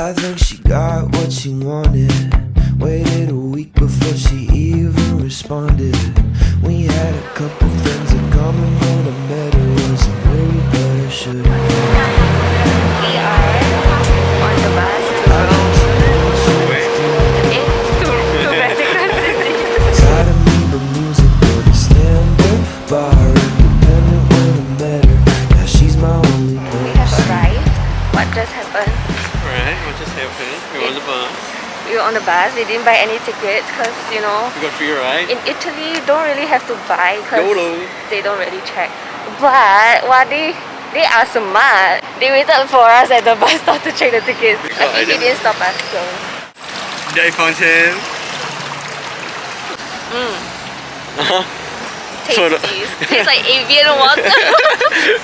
I think she got what she wanted. Waited a week before she even responded. We had a couple things in common when I met her. Wasn't worried, but I should've. We are on the bus to Vatican City. Tired of me, but music understand her. Bar independent when I met her. Now she's my only We have arrived. What just happened? Alright, what just happened? We were on the bus. We were on the bus. We didn't buy any tickets because, you know, We got free ride. in Italy, you don't really have to buy because YOLO. they don't really check. But they are smart. They waited for us at the bus stop to check the tickets. I think he didn't stop us, so. Did I fountain? Tasty. Tastes like avian water.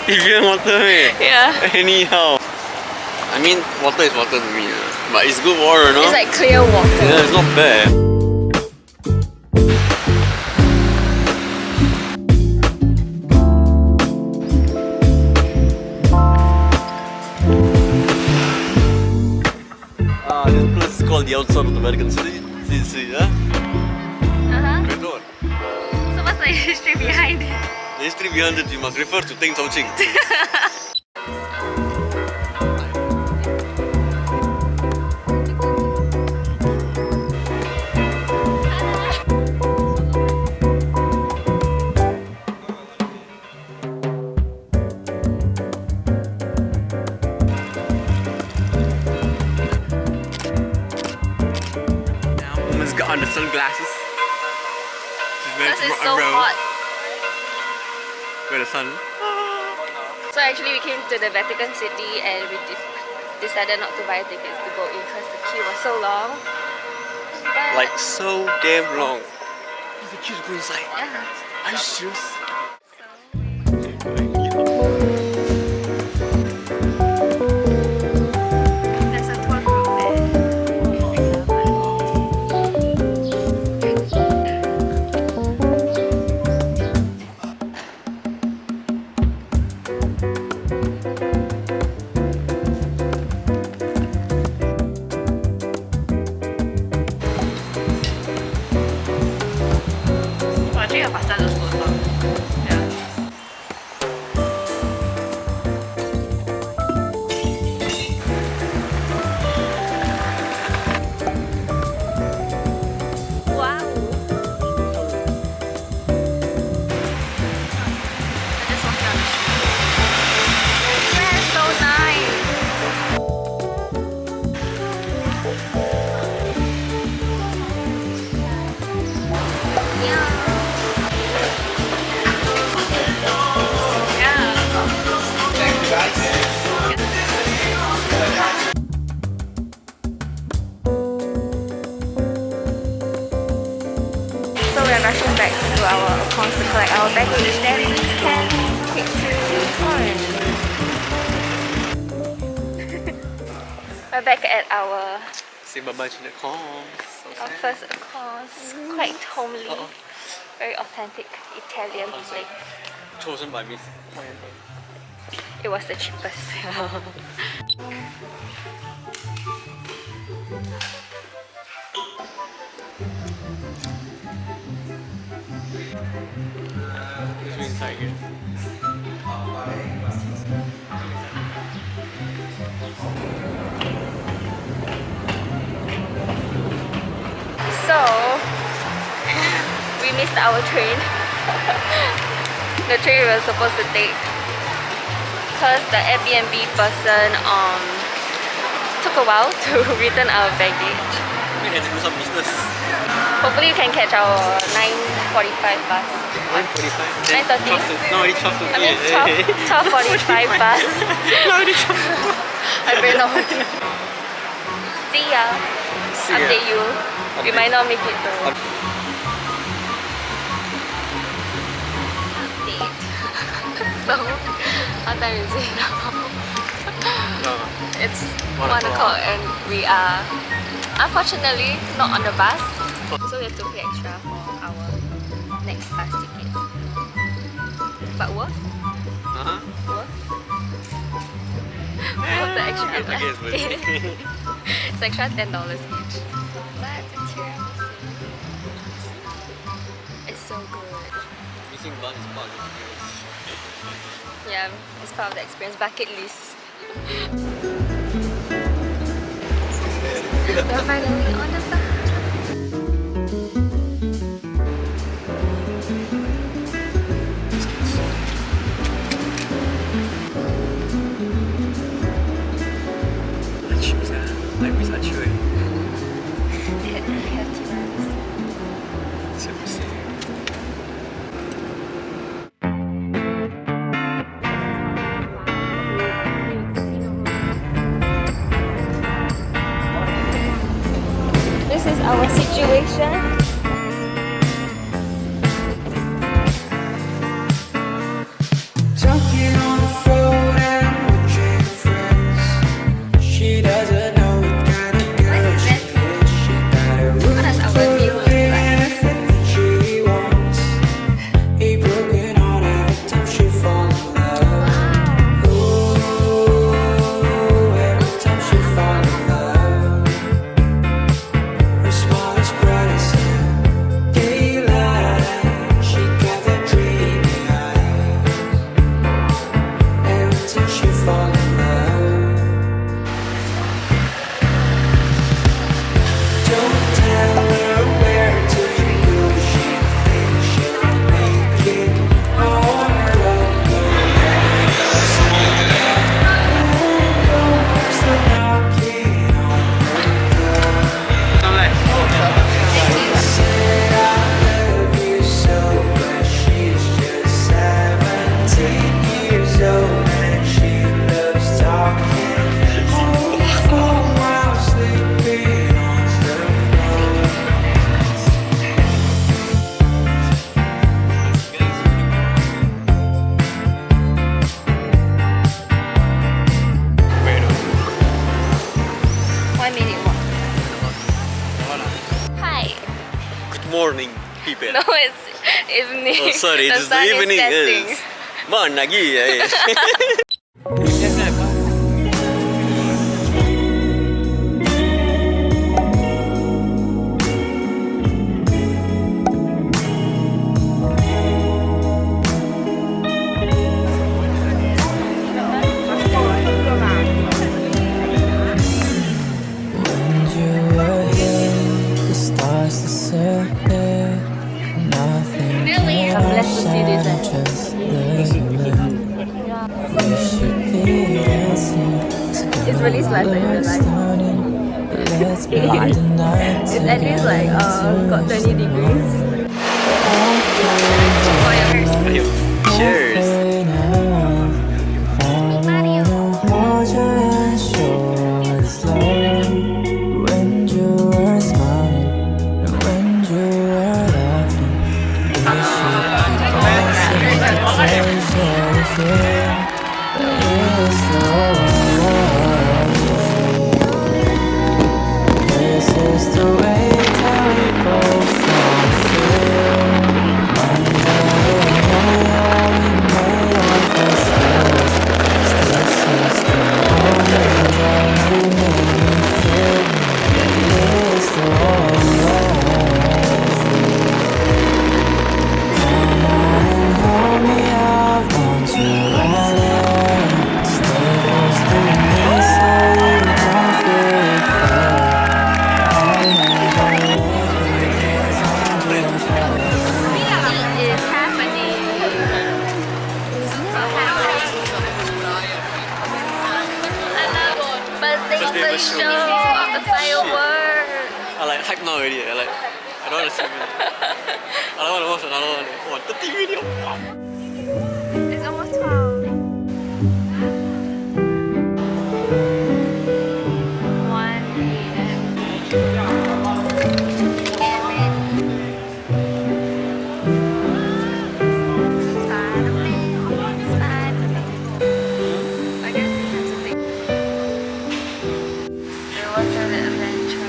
Evian water, eh? Yeah. Anyhow. I mean, water is water to me, but it's good water, no? It's like clear water. Yeah, it's not bad. This place is called the outside of the Vatican City. See, yeah? Betul. So what's the history behind it? The history behind it, you must refer to Teng Chao Ching. On the sunglasses. She's meant Because to it's so row hot. by the sun. So actually we came to the Vatican City and we decided not to buy tickets to go in because the queue was so long. But Like so damn long. The queue's go inside. yeah. Are you serious? There's a tour group there. Actually, our pasta looks good. Yeah. Wow. I just walked down the street. Yeah, so nice. So we're rushing back to our accounts to collect our baggage, then we can take to Florence. We're back at our Say bye-bye to the calm. our first accounts. Quite homely, very authentic Italian place. Chosen by me. It was the cheapest. Let's be inside here. So we missed our train. The train we were supposed to take because the Airbnb person took a while to return our baggage. We had to do some business. Hopefully we can catch our 9:45 bus. 9:45? 9:30? No, it's 12:30. I mean 12:45 bus. No, it's 12. I very not See ya. See ya. Update you. We might not make it to Up- update. So what time is it now? No. It's 1 1 o'clock and we are unfortunately not on the bus. So we have to pay extra for our next bus ticket. But worth? Uh-huh. Worth? Worth the extra I guess, bus ticket. It's extra $10 each. But the tiramisu, it's so good. Missing bun is part of the experience. Yeah, it's part of the experience. Bucket list. We're finally on the bus. I miss Achu. They have tiramisu. This is our situation. Talking on the phone and watching friends. She doesn't know what kind of girl she is. She got a room does our full view of look like? anything she wants. A broken heart every time she falls in love. Ooh, every time she falls in love. Her smile is bright as daylight. She got that dreamy eyes. Every time she falls in love. Don't tell her where to go. She thinks she'll make it all alone. Still knocking on her door. Said I love you so, but she's just 17 years old and she loves talking on the phone while sleeping on the floor. One minute walk. Hi. Good morning, people. No, it's evening. Oh, sorry, The it is the sun is evening. setting. Yes. Man, lagi ya. When you were here, the stars are set there. Nothing Really? can I'm glad to see this. outshine just the look. We should be dancing together. It's really slice like real life. Stunning. Let's be the night It's at least like got 20 degrees. Cheers. When you were smiling and when you were laughing, we should be dancing to pleasure the feeling that is the world. This is the way that we both fulfill. Under the moonlight, we made our first steps. Still seems to only that you made me feel that is the world. Come on and hold me, I want you right there. Stay close to me so you don't feel afraid. It's happening. Birthday show of the fireworks. I like hype now already. I don't want to see it. I don't want to watch another one. Oh, 30 video. It's almost 12. 1 a.m. I guess we had to think. There was an adventure.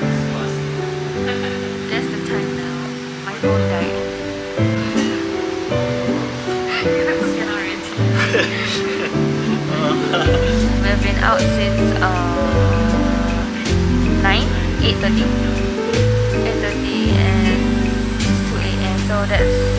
That's the time now. My phone died. 8:30 and it's 2 a.m. so that's